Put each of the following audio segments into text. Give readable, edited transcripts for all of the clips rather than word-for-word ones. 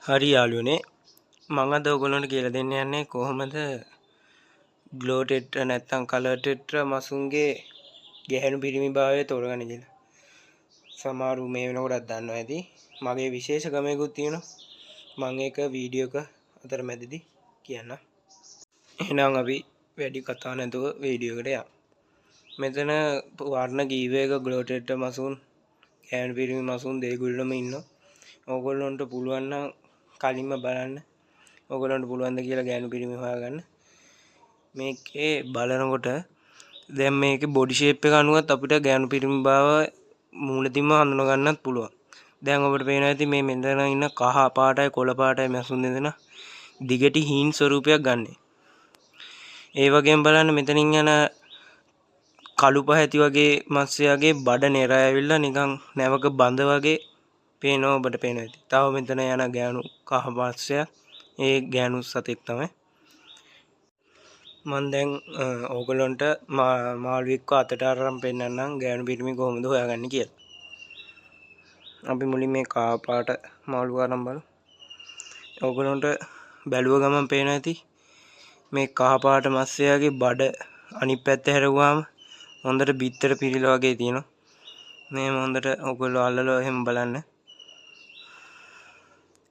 හරි යාළුවනේ මම අද ඔයගොල්ලන්ට කියලා දෙන්න යන්නේ කොහොමද ග්ලෝ ටෙට්‍රා නැත්නම් කලර් ටෙට්‍රා මසුන්ගේ ගැහැණු පිරිමි භාවය තෝරගන්න කියලා. සමහරු මේ වෙනකොටත් දන්නවා ඇති. මගේ විශේෂ ක්‍රමයකුත් තියෙනවා. මම ඒක වීඩියෝ එක අතරමැදදී කියන්නම්. එහෙනම් අපි වැඩි කතා නැතුව වීඩියෝ එකට යමු. මෙතන වර්ණ කීපයක ග්ලෝ ටෙට්‍රා මසුන් ගැහැණු පිරිමි මසුන් දෙගොල්ලම ඉන්නවා. ඕගොල්ලන්ට පුළුවන් නම් කලින්ම බලන්න. ඕගොල්ලන්ට පුළුවන් ද කියලා ගැහැණු පිරිමි හොයාගන්න. මේකේ බලනකොට දැන් මේකේ බොඩි ෂේප් එක අනුවත් අපිට ගැහැණු පිරිමි බව මූලතින්ම හඳුනා ගන්නත් පුළුවන්. දැන් ඔබට පේනවා ඇති මේ මෙතන ඉන්න කහ පාටයි කොළ පාටයි මැසුන් දෙදෙනා දිගටි හීන් ස්වරූපයක් ගන්නෙ. ඒ වගේම බලන්න මෙතනින් යන කළු පහ ඇති වගේ මත්ස්‍යයාගේ බඩ නෙරා ඇවිල්ලා නිකන් නැවක බඳ වගේ පේනවා ඔබට පේනවා ඇති. තව මෙතන යන ගැහැණු කහ මත්ස්‍යයා ඒ ගැහැණු සතෙක් තමයි. මම දැන් ඕගොල්ලන්ට මාළුවෙක්ව අතට අරන් පෙන්නන්නම් ගැහැණු පිරිමි කොහොමද හොයාගන්නේ කියලා. අපි මුලින් මේ කහ පාට මාළුව අරන් බලමු. ඕගොල්ලන්ට බැලුව ගමන් පේනවා ඇති මේ කහ පාට මත්ස්‍යයාගේ බඩ අනිත් පැත්ත හැරුවාම හොඳට බිත්තර පිරීලා වගේ තියෙනවා. මේ හොඳට ඔයගොල්ලෝ අල්ලලා එහෙම බලන්න.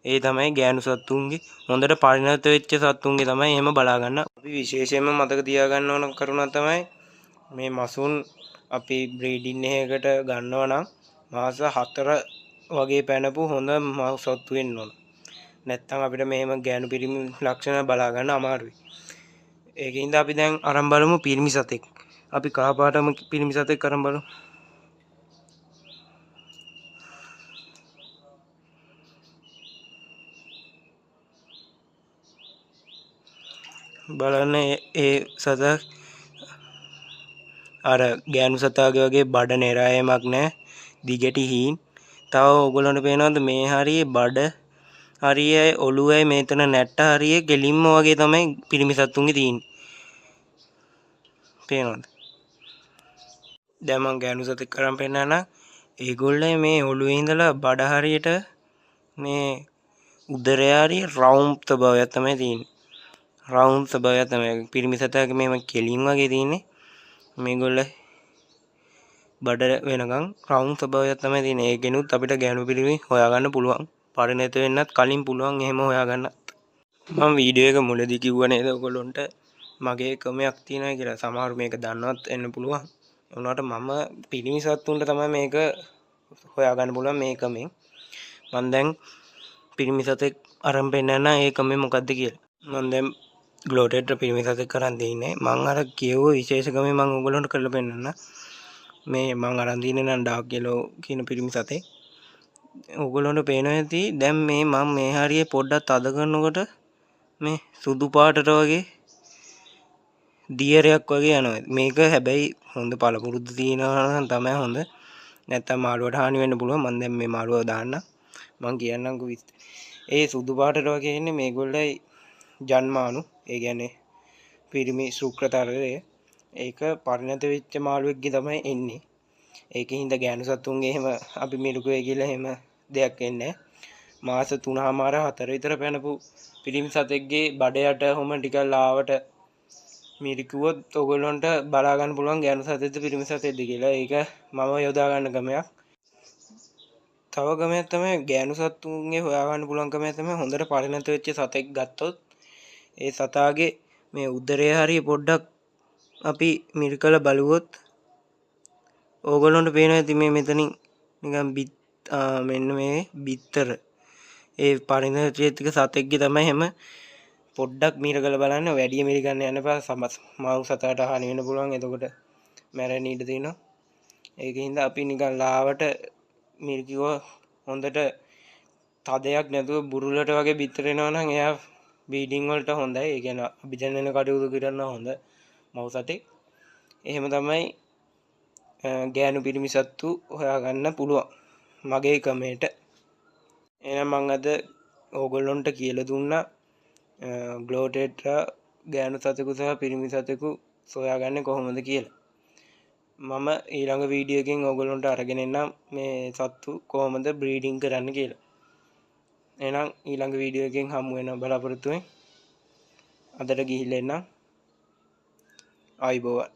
ඒ තමයි ගැහැණු සත්තුන්ගේ හොඳට පරිණත වෙච්ච සත්තුන්ගේ තමයි එහෙම බලා ගන්න. අපි විශේෂයෙන්ම මතක තියාගන්න ඕන කරුණක් තමයි මේ මසුන් අපි බ්‍රීඩින් එකකට ගන්නවා නම් මාස 4 වගේ පැනපු හොඳ සත්තු වෙන්න ඕන. නැත්නම් අපිට මෙහෙම ගැහැණු පිරිමි ලක්ෂණ බලා ගන්න අමාරුයි. ඒකින්ද අපි දැන් අරන් බලමු පිරිමි සතෙක්. අපි කහ පාටම පිරිමි සතෙක් අරන් බලමු. බලන්න ඒ සතා අර ගැහැණු සතාගේ වගේ බඩ නෙරායමක් නැහැ. දිගටි හීන්. තව ඕගොල්ලන්ට පේනවද මේ හරියේ බඩ හරියයි ඔළුවයි මෙතන නැට්ට හරියේ ගෙලින්ම වගේ තමයි පිරිමි සත්තුන්ගේ තියෙන්නේ. පේනවද? දැන් මම ගැහැණු සතෙක් කරන් පෙන්නන්න. ඒගොල්ලේ මේ ඔළුවේ ඉඳලා බඩ හරියට මේ උදරය හරිය රවුම් ස්වභාවයක් තමයි තියෙන්නේ. රවුම් ස්වභාවයක් තමයි. පිරිමි සතාගේ මේව කෙලින් වගේ තියෙන්නේ. මේගොල්ලේ බඩ වෙනකන් රවුම් ස්වභාවයක් තමයි තියෙන්නේ. ඒකෙනුත් අපිට ගැහැණු පිරිමි හොයාගන්න පුළුවන්. පරිණත වෙන්නත් කලින් පුළුවන් එහෙම හොයාගන්නත්. මම වීඩියෝ එක මුලදී කිව්වා නේද ඔයගොල්ලන්ට මගේ ක්‍රමයක් තියෙනවා කියලා. සමහරු මේක දන්නවත් වෙන්න පුළුවන්. ඒ වුණාට මම පිරිමි සත්තුන්ට තමයි මේක හොයාගන්න පුළුවන් මේ ක්‍රමෙන්. මම දැන් පිරිමි සතෙක් අරන් පෙන්නන්න ඒ ක්‍රමය මොකක්ද කියලා. මම දැන් ග්ලෝ ටෙට්‍රා පිරිමි සතෙක් කරන් දෙන්නේ. මම අර කියව විශේෂ ක්‍රමය මම ඔයගොල්ලන්ට කරලා පෙන්නන්න. මේ මම අරන් දින්නේ නම් ඩාර්ක් යෙලෝ කියන පිරිමි සතෙක්. ඔයගොල්ලන්ට පේනවා ඇති දැන් මේ මම මේ හරියේ පොඩ්ඩක් තද කරනකොට මේ සුදු පාටට වගේ දියරයක් වගේ යනවා. මේක හැබැයි හොඳ පළපුරුද්ද තියෙනවා නම් තමයි හොඳ. නැත්තම් මාළුවට හානි වෙන්න පුළුවන්. මම දැන් මේ මාළුව දාන්න. මම කියන්නම්කෝ ඒ සුදු පාටට වගේ ඉන්නේ මේගොල්ලයි ජන්මානු. ඒ කියන්නේ පිරිමි ශුක්‍රතරය. ඒක පරිණත වෙච්ච මාළුවෙක්ගේ තමයි එන්නේ. ඒකින්ද ගැහැණු සතුන්ගේ එහෙම අපි මිරිකුවේ කියලා එහෙම දෙයක් එන්නේ නැහැ. මාස 3මාර 4 විතර පැනපු පිරිමි සතෙක්ගේ බඩ යට හොම ටිකක් ලාවට මිරිකුවොත් ඔයගොල්ලන්ට බලා ගන්න පුළුවන් ගැහැණු සතෙක්ද පිරිමි සතෙක්ද කියලා. ඒක මම යොදා ගන්න ක්‍රමයක්. තව ක්‍රමයක් තමයි ගැහැණු සතුන්ගේ හොයා ගන්න පුළුවන් ක්‍රමයක් තමයි හොඳට පරිණත වෙච්ච සතෙක් ගත්තොත් ඒ සතාගේ මේ උදරය හරිය පොඩ්ඩක් අපි මිරිකලා බලුවොත් ඕගොල්ලන්ට පේනවා ඇති මේ මෙතනින් නිකන් මෙන්න මේ බිත්තර ඒ පරිණත වෙච්ච සතෙක්ගේ තමයි හැම පොඩ්ඩක් මිරිකලා බලන්න. වැඩි මිරිකන්න යන්න එපා. මාළු සතාට හානි වෙන්න පුළුවන්. එතකොට මැරෙන්න ඉඩ තියෙනවා. ඒකින්ද අපි නිකන් ලාවට මිරිකුව හොඳට තදයක් නැතුව බුරුලට වගේ බිත්තර වෙනවා නම් එයා බීඩින් වලට හොඳයි. ඒ කියන්නේ අභිජනන කටයුතු කරන්න හොඳ මව් සතෙක්. එහෙම තමයි ගැහැණු පිරිමි සත්තු හොයාගන්න පුළුවන් මගේ ක්‍රමයට. එහෙනම් මම අද ඕගොල්ලන්ට කියලා දුන්නා ග්ලෝ ටෙට්‍රා ගැහැණු සතෙකු සහ පිරිමි සතෙකු සොයාගන්නේ කොහොමද කියලා. මම ඊළඟ වීඩියෝ එකකින් ඕගොල්ලන්ට අරගෙන එන්නම් මේ සත්තු කොහොමද බ්‍රීඩින් කරන්න කියලා. එහෙනම් ඊළඟ වීඩියෝ එකෙන් හමු වෙන බලාපොරොත්තු වෙමි. අදට ගිහිල්ලා එන්නම්. ආයුබෝවන්.